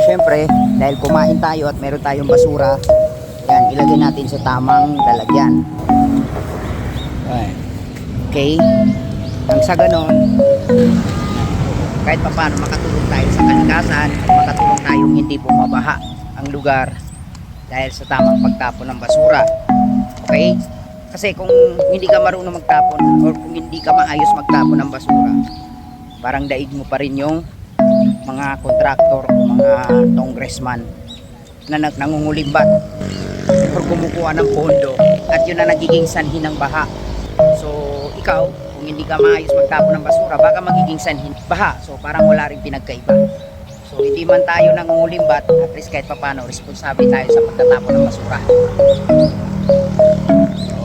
syempre, dahil kumain tayo at meron tayong basura, yan, ilagay natin sa tamang lalagyan. Okay? Nang sa ganon, kahit pa paano makatulong tayo sa kalikasan at makatulong tayong hindi bumabaha ang lugar dahil sa tamang pagtapon ng basura. Okay? Kasi kung hindi ka marunong magtapon or kung hindi ka maayos magtapon ng basura, parang daig mo pa rin yung mga kontraktor o mga congressman na nangungulimbat or kumukuha ng pondo at yun na nagiging sanhi ng baha. So ikaw, kung hindi ka maayos magtapon ng basura, baka magiging sanhi ng baha. So parang wala rin pinagkaiba. So hindi man tayo nangungulimbat, at least kahit papano responsable tayo sa pagtatapon ng basura. So